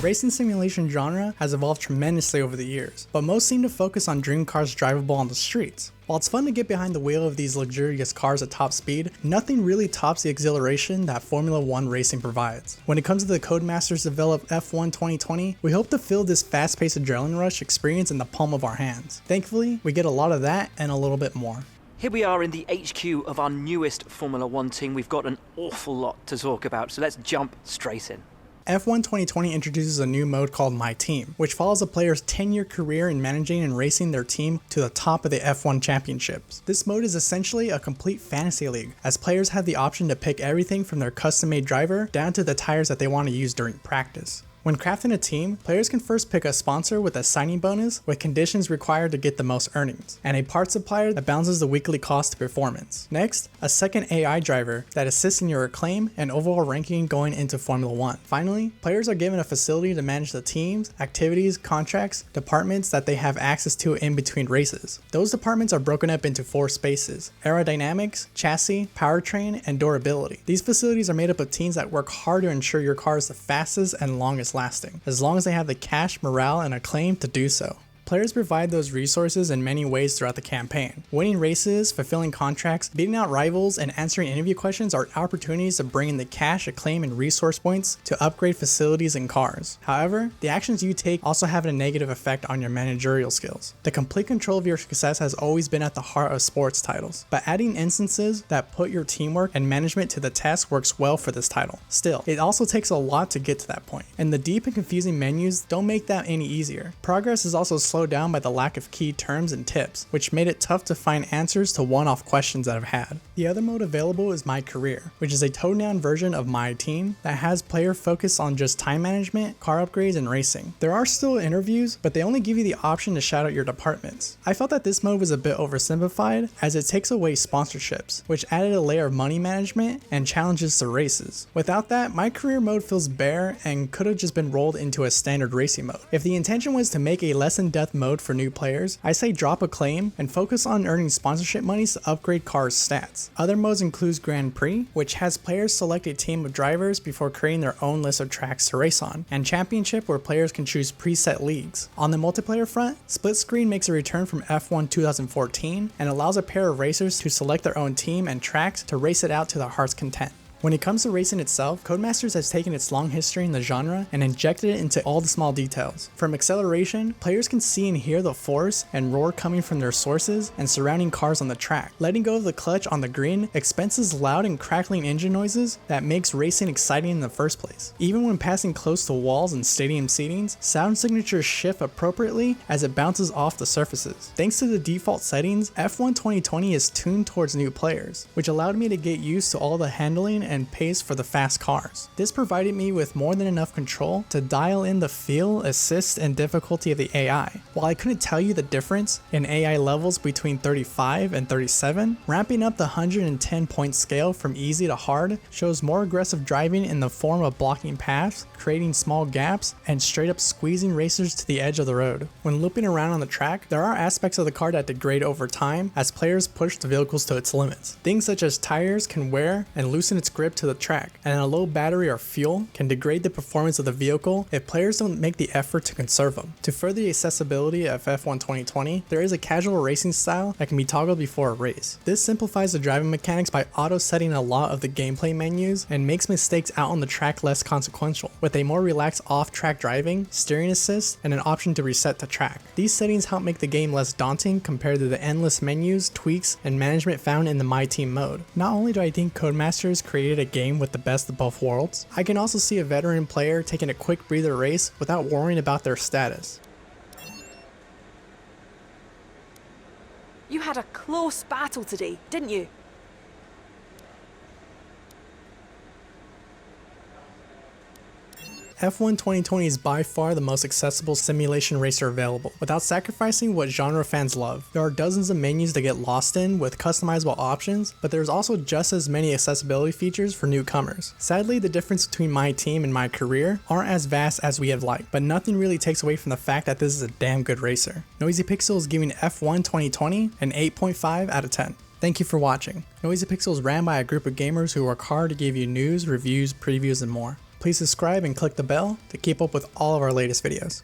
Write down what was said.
racing simulation genre has evolved tremendously over the years, but most seem to focus on dream cars drivable on the streets. While it's fun to get behind the wheel of these luxurious cars at top speed, nothing really tops the exhilaration that Formula 1 racing provides. When it comes to the Codemasters developed F1 2020, we hope to feel this fast-paced adrenaline rush experience in the palm of our hands. Thankfully, we get a lot of that and a little bit more. Here we are in the HQ of our newest Formula 1 team. We've got an awful lot to talk about, so let's jump straight in. F1 2020 introduces a new mode called My Team, which follows a player's 10-year career in managing and racing their team to the top of the F1 championships. This mode is essentially a complete fantasy league, as players have the option to pick everything from their custom-made driver down to the tires that they want to use during practice. When crafting a team, players can first pick a sponsor with a signing bonus with conditions required to get the most earnings, and a parts supplier that balances the weekly cost to performance. Next, a second AI driver that assists in your acclaim and overall ranking going into Formula 1. Finally, players are given a facility to manage the teams, activities, contracts, departments that they have access to in between races. Those departments are broken up into 4 spaces: aerodynamics, chassis, powertrain, and durability. These facilities are made up of teams that work hard to ensure your car is the fastest and longest lasting, as long as they have the cash, morale, and acclaim to do so. Players provide those resources in many ways throughout the campaign. Winning races, fulfilling contracts, beating out rivals, and answering interview questions are opportunities to bring in the cash, acclaim, and resource points to upgrade facilities and cars. However, the actions you take also have a negative effect on your managerial skills. The complete control of your success has always been at the heart of sports titles, but adding instances that put your teamwork and management to the test works well for this title. Still, it also takes a lot to get to that point, and the deep and confusing menus don't make that any easier. Progress is also slowed down by the lack of key terms and tips, which made it tough to find answers to one-off questions that I've had. The other mode available is My Career, which is a toned-down version of My Team that has player focus on just time management, car upgrades, and racing. There are still interviews, but they only give you the option to shout out your departments. I felt that this mode was a bit oversimplified, as it takes away sponsorships, which added a layer of money management and challenges to races. Without that, My Career mode feels bare and could have just been rolled into a standard racing mode. If the intention was to make a less in-depth mode for new players, I say drop acclaim and focus on earning sponsorship monies to upgrade cars' stats. Other modes include Grand Prix, which has players select a team of drivers before creating their own list of tracks to race on, and Championship, where players can choose preset leagues. On the multiplayer front, Split Screen makes a return from F1 2014 and allows a pair of racers to select their own team and tracks to race it out to their heart's content. When it comes to racing itself, Codemasters has taken its long history in the genre and injected it into all the small details. From acceleration, players can see and hear the force and roar coming from their sources and surrounding cars on the track. Letting go of the clutch on the green expenses loud and crackling engine noises that makes racing exciting in the first place. Even when passing close to walls and stadium seatings, sound signatures shift appropriately as it bounces off the surfaces. Thanks to the default settings, F1 2020 is tuned towards new players, which allowed me to get used to all the handling and pace for the fast cars. This provided me with more than enough control to dial in the feel, assist, and difficulty of the AI. While I couldn't tell you the difference in AI levels between 35 and 37, ramping up the 110 point scale from easy to hard shows more aggressive driving in the form of blocking paths, creating small gaps, and straight up squeezing racers to the edge of the road. When looping around on the track, there are aspects of the car that degrade over time as players push the vehicles to its limits. Things such as tires can wear and loosen its grip to the track, and a low battery or fuel can degrade the performance of the vehicle if players don't make the effort to conserve them. To further the accessibility of F1 2020, there is a casual racing style that can be toggled before a race. This simplifies the driving mechanics by auto-setting a lot of the gameplay menus and makes mistakes out on the track less consequential, with a more relaxed off-track driving, steering assist, and an option to reset the track. These settings help make the game less daunting compared to the endless menus, tweaks, and management found in the My Team mode. Not only do I think Codemasters created a game with the best of both worlds, I can also see a veteran player taking a quick breather race without worrying about their status. You had a close battle today, didn't you? F1 2020 is by far the most accessible simulation racer available, without sacrificing what genre fans love. There are dozens of menus to get lost in with customizable options, but there's also just as many accessibility features for newcomers. Sadly, the difference between My Team and My Career aren't as vast as we have liked, but nothing really takes away from the fact that this is a damn good racer. Noisy Pixel is giving F1 2020 an 8.5 out of 10. Thank you for watching. Noisy Pixel is ran by a group of gamers who work hard to give you news, reviews, previews, and more. Please subscribe and click the bell to keep up with all of our latest videos.